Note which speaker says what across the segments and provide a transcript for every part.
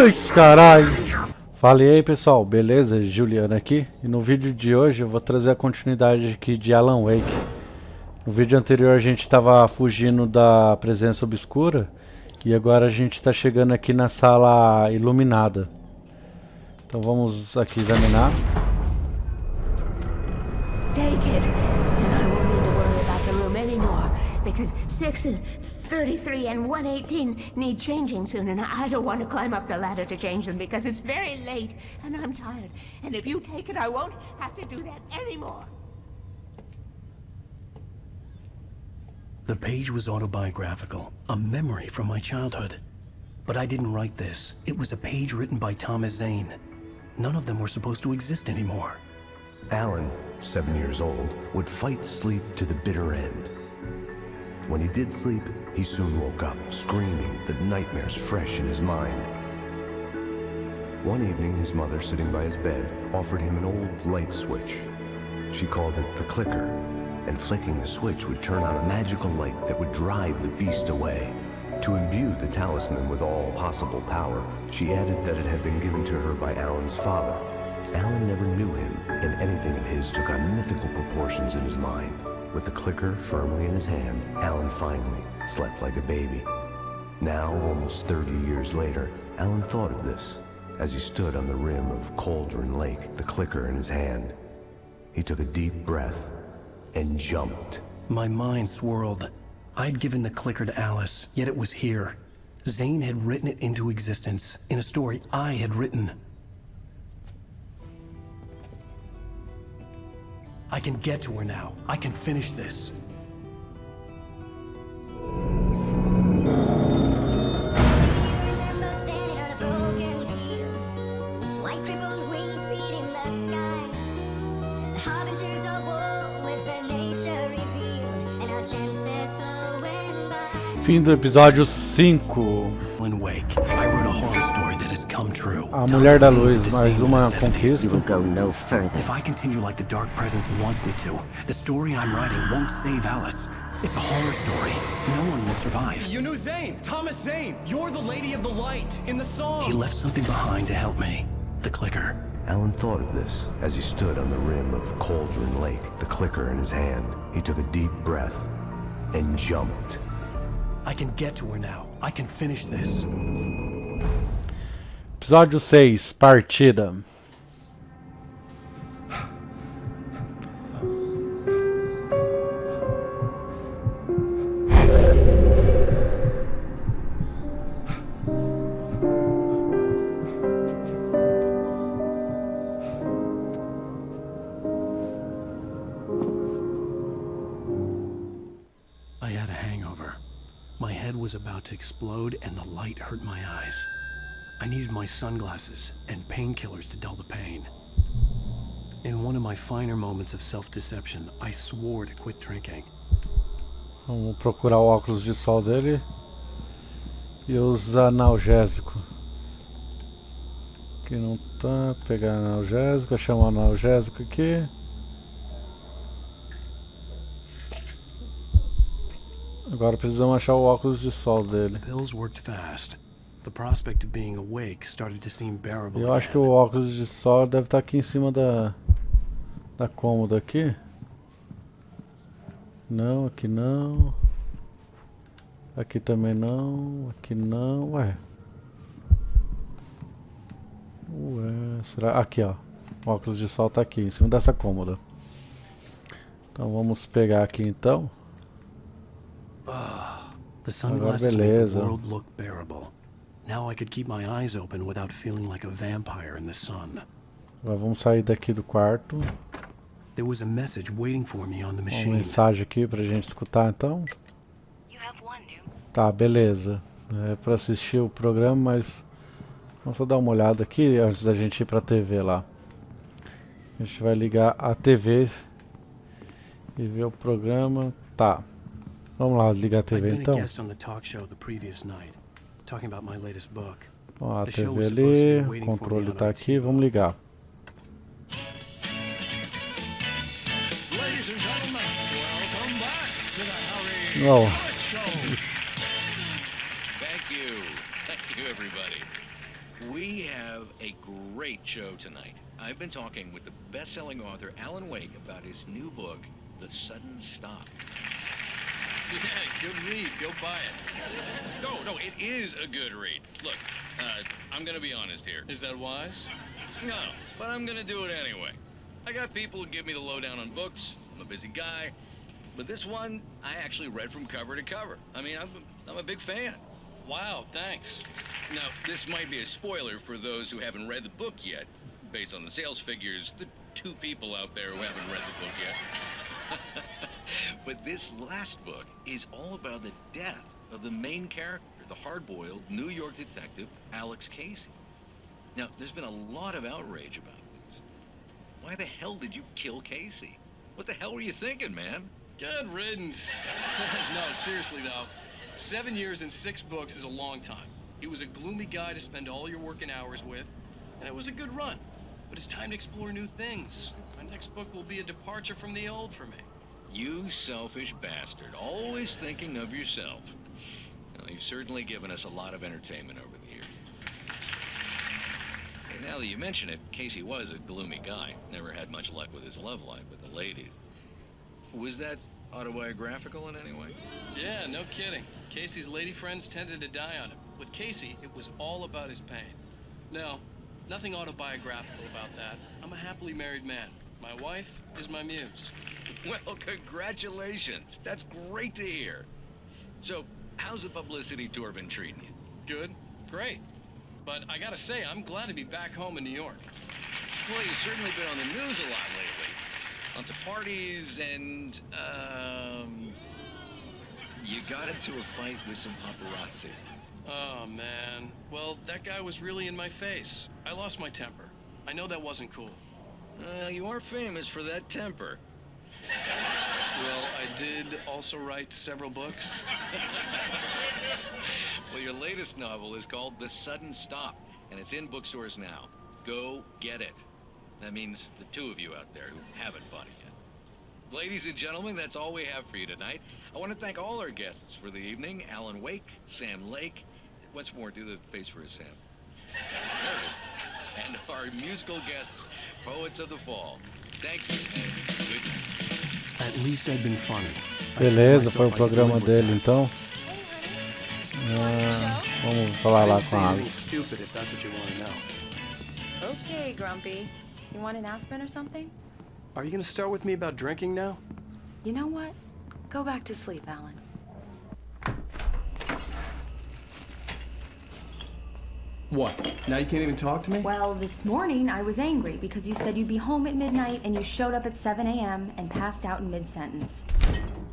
Speaker 1: Ai, caralho. Fala aí, pessoal, beleza? Juliana aqui. E no vídeo de hoje eu vou trazer a continuidade aqui de Alan Wake. No vídeo anterior a gente estava fugindo da presença obscura e agora a gente está chegando aqui na sala iluminada. Então vamos aqui examinar.
Speaker 2: Take it, and I won't need to worry about the room anymore, because 6 and 33 and 118 need changing soon, and I don't want to climb up the ladder to change them because it's very late, and I'm tired. And if you take it, I won't have to do that anymore.
Speaker 3: The page was autobiographical, a memory from my childhood. But I didn't write this. It was a page written by Thomas Zane. None of them were supposed to exist anymore.
Speaker 4: Alan, 7 years old, would fight sleep to the bitter end. When he did sleep, he soon woke up, screaming, the nightmares fresh in his mind. One evening, his mother, sitting by his bed, offered him an old light switch. She called it the clicker, and flicking the switch would turn on a magical light that would drive the beast away. To imbue the talisman with all possible power, she added that it had been given to her by Alan's father. Alan never knew him, and anything of his took on mythical proportions in his mind. With the clicker firmly in his hand, Alan finally slept like a baby. Now, almost 30 years later, Alan thought of this as he stood on the rim of Cauldron Lake, the clicker in his hand. He took a deep breath and jumped.
Speaker 3: My mind swirled. I'd given the clicker to Alice, yet it was here. Zane had written it into existence, in a story I had written. I can get to her now. I can finish this.
Speaker 1: Fim do episódio 5. A Mulher da Luz, mais uma conquista.
Speaker 2: You will go no further.
Speaker 3: If I continue like the Dark Presence wants me to, the story I'm writing won't save Alice. It's a horror story. No one will survive.
Speaker 5: You knew Zane! Thomas Zane! You're the Lady of the Light in the song!
Speaker 3: He left something behind to help me. The clicker.
Speaker 4: Alan thought of this as he stood on the rim of Cauldron Lake, the clicker in his hand. He took a deep breath and jumped.
Speaker 3: I can get to her now. I can finish this.
Speaker 1: Episódio 6, Partida.
Speaker 3: I had a hangover. My head was about to explode and the light hurt my eyes. I needed my sunglasses and painkillers to dull the pain. In one of my finer moments of self-deception, I swore to quit drinking.
Speaker 1: Vamos procurar o óculos de sol dele e os analgésicos. Aqui não tá, pegar analgésico, achar um analgésico aqui. Agora precisamos achar o óculos de sol dele.
Speaker 3: Pills worked fast. The prospect of being awake started to seem bearable.
Speaker 1: Eu acho que o óculos de sol deve estar aqui em cima da cômoda aqui. Não, aqui não. Aqui também não. Aqui não. Ué, será? Aqui, ó. O óculos de sol tá aqui, em cima dessa cômoda. Então vamos pegar aqui então.
Speaker 3: The sunglasses made the world look bearable. Now I could keep my eyes open without feeling like a vampire in the sun.
Speaker 1: Agora vamos sair daqui do quarto.
Speaker 3: There was a message waiting for me on the
Speaker 1: Uma
Speaker 3: machine.
Speaker 1: mensagem aqui pra gente escutar então. Tá, beleza. É pra assistir o programa, mas vamos só dar uma olhada aqui antes da gente ir pra TV lá. A gente vai ligar a TV e ver o programa. Tá. Vamos lá ligar a TV então. Ó, a TV ali, o controle tá aqui, vamos ligar. Oh.
Speaker 6: Thank you, everybody. We have a great show tonight. I've been talking with the best-selling author Alan Wake about his new book, The Sudden Stop.
Speaker 3: Yeah, good read. Go buy it.
Speaker 6: No, it is a good read. Look, I'm gonna be honest here.
Speaker 3: Is that wise?
Speaker 6: No, but I'm gonna do it anyway. I got people who give me the lowdown on books. I'm a busy guy. But this one, I actually read from cover to cover. I mean, I'm a big fan.
Speaker 3: Wow, thanks.
Speaker 6: Now, this might be a spoiler for those who haven't read the book yet. Based on the sales figures, the 2 people out there who haven't read the book yet. But this last book is all about the death of the main character, the hard-boiled New York detective, Alex Casey. Now, there's been a lot of outrage about this. Why the hell did you kill Casey? What the hell were you thinking, man?
Speaker 3: Good riddance. No, seriously though. 7 years and 6 books is a long time. He was a gloomy guy to spend all your working hours with, and it was a good run. But it's time to explore new things. My next book will be a departure from the old for me.
Speaker 6: You selfish bastard, always thinking of yourself. Well, you've certainly given us a lot of entertainment over the years. Hey, now that you mention it, Casey was a gloomy guy. Never had much luck with his love life with the ladies. Was that autobiographical in any way?
Speaker 3: Yeah, no kidding. Casey's lady friends tended to die on him. With Casey, it was all about his pain. No, nothing autobiographical about that. I'm a happily married man. My wife is my muse.
Speaker 6: Well, congratulations. That's great to hear. So, how's the publicity tour been treating you?
Speaker 3: Good, great. But I gotta say, I'm glad to be back home in New York.
Speaker 6: Well, you've certainly been on the news a lot lately. Lots of parties and, you got into a fight with some paparazzi.
Speaker 3: Oh, man. Well, that guy was really in my face. I lost my temper. I know that wasn't cool.
Speaker 6: You are famous for that temper.
Speaker 3: Well, I did also write several books.
Speaker 6: Well, your latest novel is called The Sudden Stop, and it's in bookstores now. Go get it. That means the 2 of you out there who haven't bought it yet. Ladies and gentlemen, that's all we have for you tonight. I want to thank all our guests for the evening. Alan Wake, Sam Lake. Once more, do the face for Sam. There it is. And our musical guests, Poets of the Fall. Thank you, and good night.
Speaker 3: At least I'd been funny.
Speaker 1: Beleza, foi o programa dele então. Vamos falar lá com a Alex.
Speaker 3: Stupid if that's what you want to know.
Speaker 7: Okay, Grumpy. You want an aspirin or something?
Speaker 3: Are you gonna start with me about drinking now?
Speaker 7: You know what? Go back to sleep, Alan.
Speaker 3: What? Now you can't even talk to me?
Speaker 7: Well, this morning I was angry because you said you'd be home at midnight and you showed up at 7 a.m. and passed out in mid-sentence.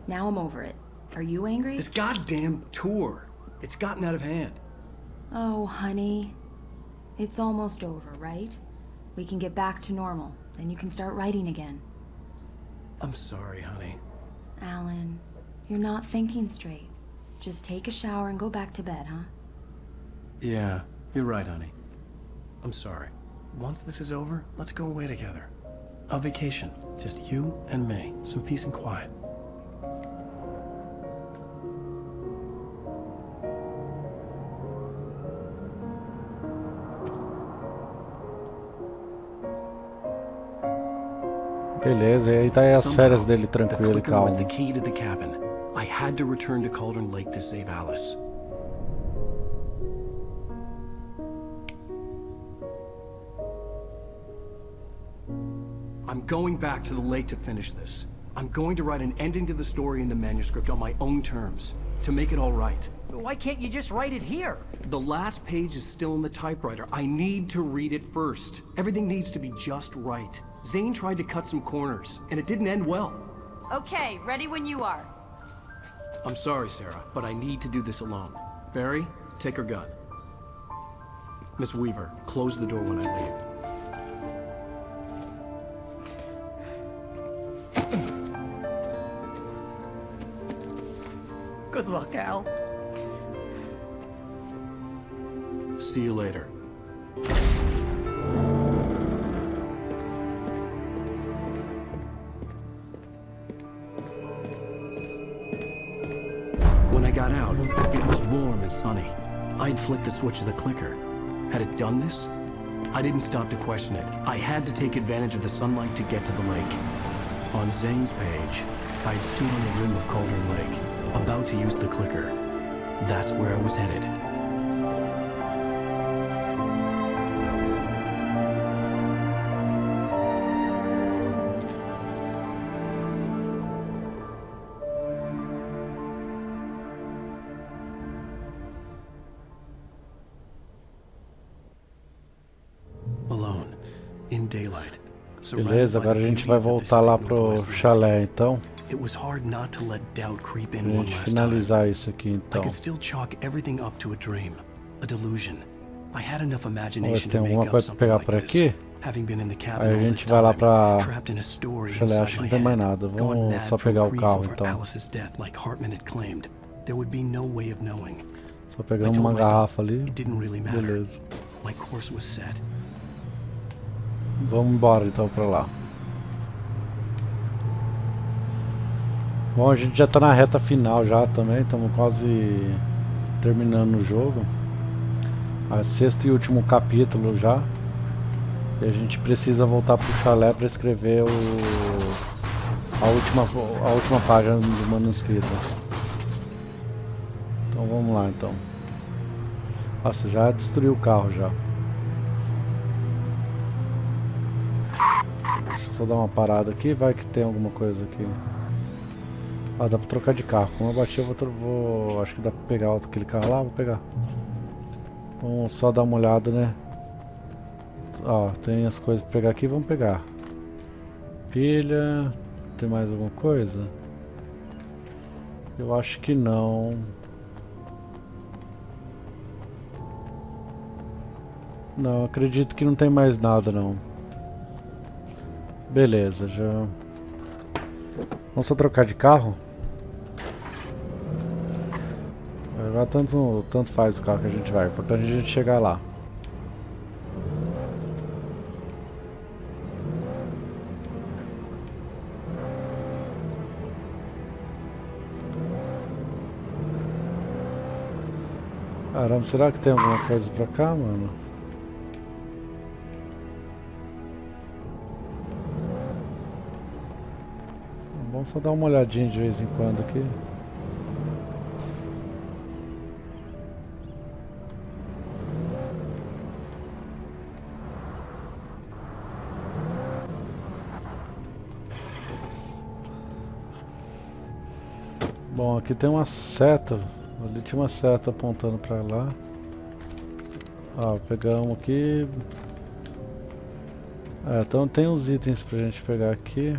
Speaker 7: Now I'm over it. Are you angry?
Speaker 3: This goddamn tour. It's gotten out of hand.
Speaker 7: Oh, honey. It's almost over, right? We can get back to normal. Then you can start writing again.
Speaker 3: I'm sorry, honey.
Speaker 7: Alan, you're not thinking straight. Just take a shower and go back to bed, huh?
Speaker 3: Yeah, you're right, honey. I'm sorry. Once this is over, let's go away together. A vacation. Just you and me. Some peace and quiet.
Speaker 1: Beleza, e aí tá aí as férias dele tranquilo e
Speaker 3: The clicker was the
Speaker 1: calmo.
Speaker 3: key to the cabin. I had to return to Cauldron Lake to save Alice. I'm going back to the lake to finish this. I'm going to write an ending to the story in the manuscript on my own terms, to make it all right.
Speaker 8: Why can't you just write it here?
Speaker 3: The last page is still in the typewriter. I need to read it first. Everything needs to be just right. Zane tried to cut some corners, and it didn't end well.
Speaker 7: Okay, ready when you are.
Speaker 3: I'm sorry, Sarah, but I need to do this alone. Barry, take her gun. Miss Weaver, close the door when I leave.
Speaker 8: Good luck, Al.
Speaker 3: See you later. When I got out, it was warm and sunny. I'd flicked the switch of the clicker. Had it done this? I didn't stop to question it. I had to take advantage of the sunlight to get to the lake. On Zane's page, I had stood on the rim of Cauldron Lake, about to use the clicker. That's where I was headed. Alone, in daylight.
Speaker 1: Beleza, agora a gente vai voltar lá pro chalé, então.
Speaker 3: It was hard not to let doubt creep in
Speaker 1: Pra
Speaker 3: one
Speaker 1: gente
Speaker 3: last
Speaker 1: finalizar
Speaker 3: time.
Speaker 1: isso aqui,
Speaker 3: I
Speaker 1: então.
Speaker 3: could still chalk everything up to a dream, a delusion. I had enough
Speaker 1: Vamos ver se
Speaker 3: imagination
Speaker 1: tem
Speaker 3: to make
Speaker 1: alguma
Speaker 3: up
Speaker 1: coisa pra
Speaker 3: something
Speaker 1: pegar
Speaker 3: like
Speaker 1: por
Speaker 3: this.
Speaker 1: aqui.
Speaker 3: Having been in the cabin
Speaker 1: Aí a
Speaker 3: all this
Speaker 1: gente vai lá
Speaker 3: time,
Speaker 1: pra
Speaker 3: trapped in a story
Speaker 1: chalé,
Speaker 3: inside
Speaker 1: acho que
Speaker 3: my
Speaker 1: não tem mais
Speaker 3: head,
Speaker 1: nada.
Speaker 3: gone
Speaker 1: Vamos
Speaker 3: mad
Speaker 1: só
Speaker 3: from
Speaker 1: pegar o
Speaker 3: grief
Speaker 1: carro,
Speaker 3: over
Speaker 1: então.
Speaker 3: Alice's death, like Hartman had claimed. There would be no way of knowing.
Speaker 1: Só
Speaker 3: I
Speaker 1: pegamos
Speaker 3: told
Speaker 1: uma
Speaker 3: myself
Speaker 1: garrafa ali.
Speaker 3: it didn't really matter.
Speaker 1: Beleza.
Speaker 3: My course was set.
Speaker 1: Vamos embora então pra lá. Bom, a gente já tá na reta final já também, estamos quase terminando o jogo. A sexto e último capítulo já. E a gente precisa voltar pro chalé para escrever a última página do manuscrito. Então vamos lá então. Nossa, já destruiu o carro já. Deixa eu só dar uma parada aqui, vai que tem alguma coisa aqui. Ah, dá pra trocar de carro. Como eu bati, eu vou acho que dá pra pegar aquele carro lá, vou pegar. Vamos só dar uma olhada, né? Ó, tem as coisas pra pegar aqui, vamos pegar. Pilha. Tem mais alguma coisa? Eu acho que não. Não, acredito que não tem mais nada não. Beleza, já. Vamos só trocar de carro? Agora tanto faz o carro que a gente vai. O importante é a gente chegar lá. Caramba, será que tem alguma coisa pra cá, mano? Vamos só dar uma olhadinha de vez em quando aqui. Bom, aqui tem uma seta. Ali tinha uma seta apontando pra lá. Ó, pegamos aqui. Então tem uns itens pra gente pegar aqui.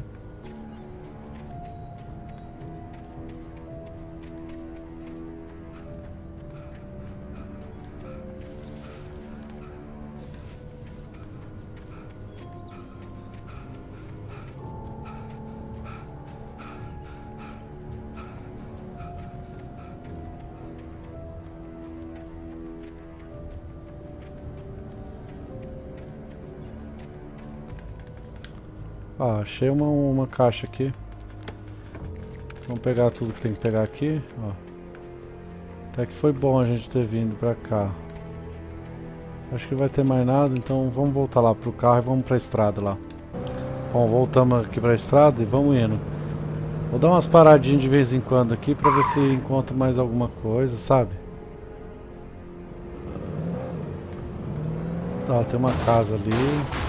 Speaker 1: Ah, achei uma caixa aqui. Vamos pegar tudo que tem que pegar aqui, ó. Até que foi bom a gente ter vindo pra cá. Acho que vai ter mais nada, então vamos voltar lá pro carro e vamos pra estrada lá. Bom, voltamos aqui pra estrada e vamos indo. Vou dar umas paradinhas de vez em quando aqui pra ver se encontro mais alguma coisa, sabe? Ó, tem uma casa ali.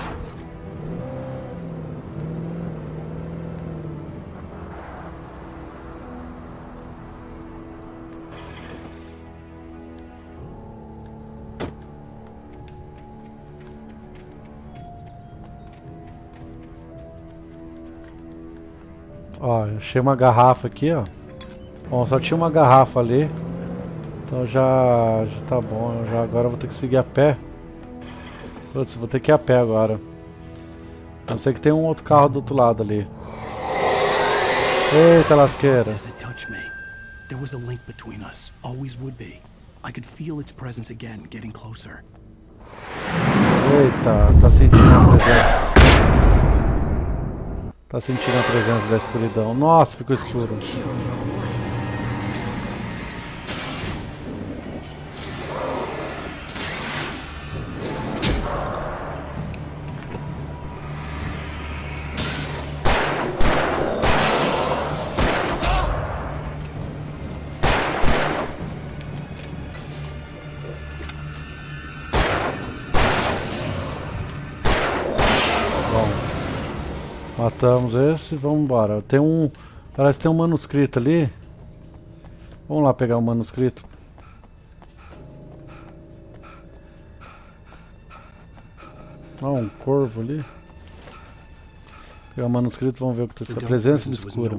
Speaker 1: Ó, achei uma garrafa aqui, ó. Bom, só tinha uma garrafa ali. Então já tá bom. Agora eu vou ter que seguir a pé. Putz, vou ter que ir a pé agora. Eu sei que tem um outro carro do outro lado ali. Eita lasqueira.
Speaker 3: As it touched me, there was a link between us. Always would be. I could feel its presence again, getting closer.
Speaker 1: Eita, tá sentindo a presença. Tá sentindo a presença da escuridão. Nossa, ficou escuro. Matamos esse, vamos embora. Tem um... Parece que tem um manuscrito ali. Vamos lá pegar o manuscrito. Ó, um corvo ali. Pegar o manuscrito, vamos ver o que está. Presença obscura.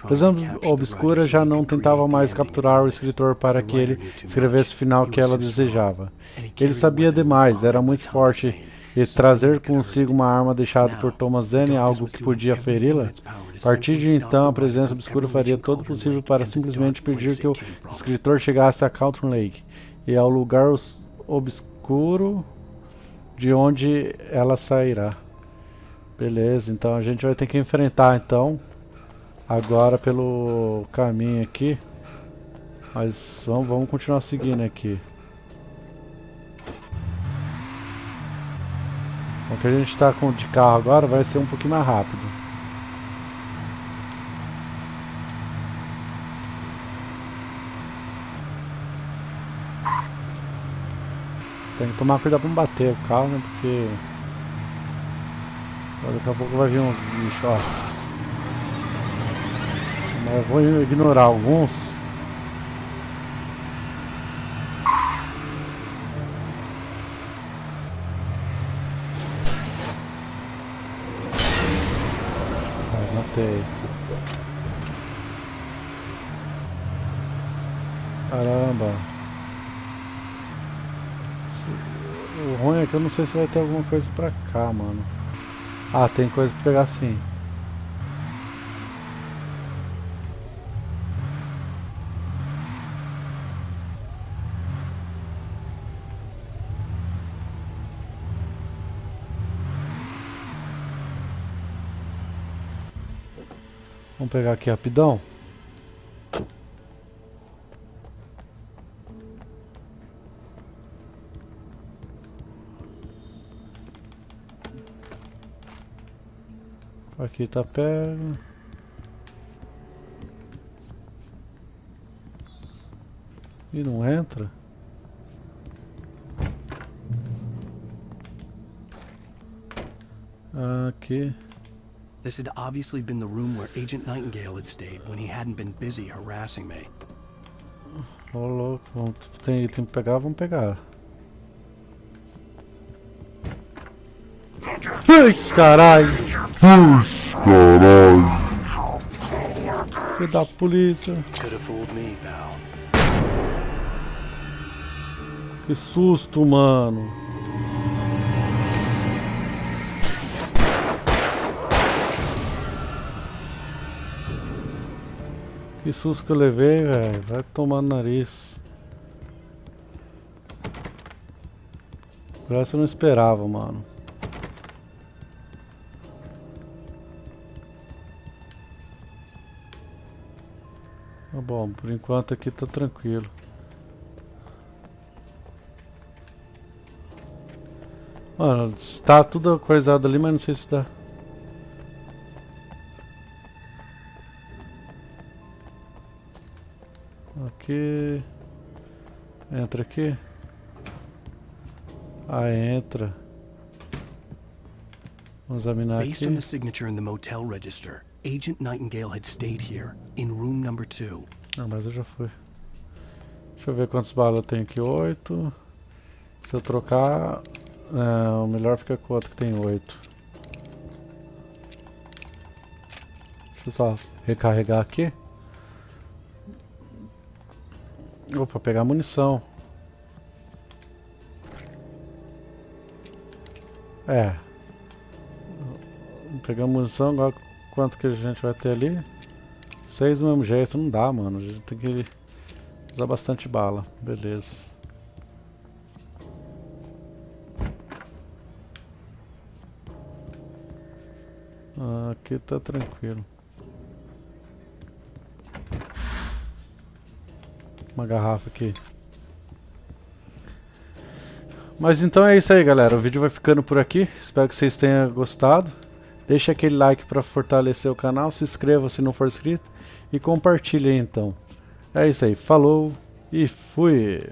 Speaker 1: Presença obscura já não tentava mais capturar o escritor para que ele escrevesse o final que ela desejava. Ele sabia demais, era muito forte, e trazer consigo uma arma deixada por Thomas Zane, algo que podia feri-la. A partir de então, a presença obscura faria todo o possível para simplesmente impedir que o escritor chegasse a Calton Lake e ao lugar obscuro de onde ela sairá. Beleza, então a gente vai ter que enfrentar então agora pelo caminho aqui. Mas vamos continuar seguindo aqui. O que a gente está com de carro agora vai ser um pouquinho mais rápido. Tem que tomar cuidado para não bater o carro, né? Porque daqui a pouco vai vir uns bichos, ó. Mas eu vou ignorar alguns. Matei. Caramba. O ruim é que eu não sei se vai ter alguma coisa pra cá, mano. Ah, tem coisa pra pegar sim. Vamos pegar aqui rapidão. Aqui tá pego. E não entra? Aqui.
Speaker 3: This had obviously been the room where Agent Nightingale had stayed when he hadn't been busy harassing me.
Speaker 1: Ô louco, tem item pra pegar, vamos pegar. Ai, caralho! Filho da polícia!
Speaker 3: Could have fooled me, pal.
Speaker 1: Que susto, mano! Que susto que eu levei, velho. Vai tomar no nariz. Essa eu não esperava, mano. Tá bom, por enquanto aqui tá tranquilo. Mano, tá tudo coisado ali, mas não sei se dá. Aqui. Entra aqui. Ah, entra. Vamos examinar aqui.
Speaker 3: Based on the signature in the motel register, Agent Nightingale had stayed here, in room number 2.
Speaker 1: Ah, mas eu já fui. Deixa eu ver quantas balas eu tenho aqui. 8. Se eu trocar, o melhor fica com o outro que tem 8. Deixa eu só recarregar aqui. Opa, pegar munição. É. Pegar munição, agora quanto que a gente vai ter ali? 6 do mesmo jeito, não dá, mano. A gente tem que usar bastante bala. Beleza. Aqui tá tranquilo. Uma garrafa aqui. Mas então é isso aí, galera. O vídeo vai ficando por aqui. Espero que vocês tenham gostado. Deixe aquele like para fortalecer o canal. Se inscreva se não for inscrito. E compartilhe aí, então. É isso aí. Falou e fui!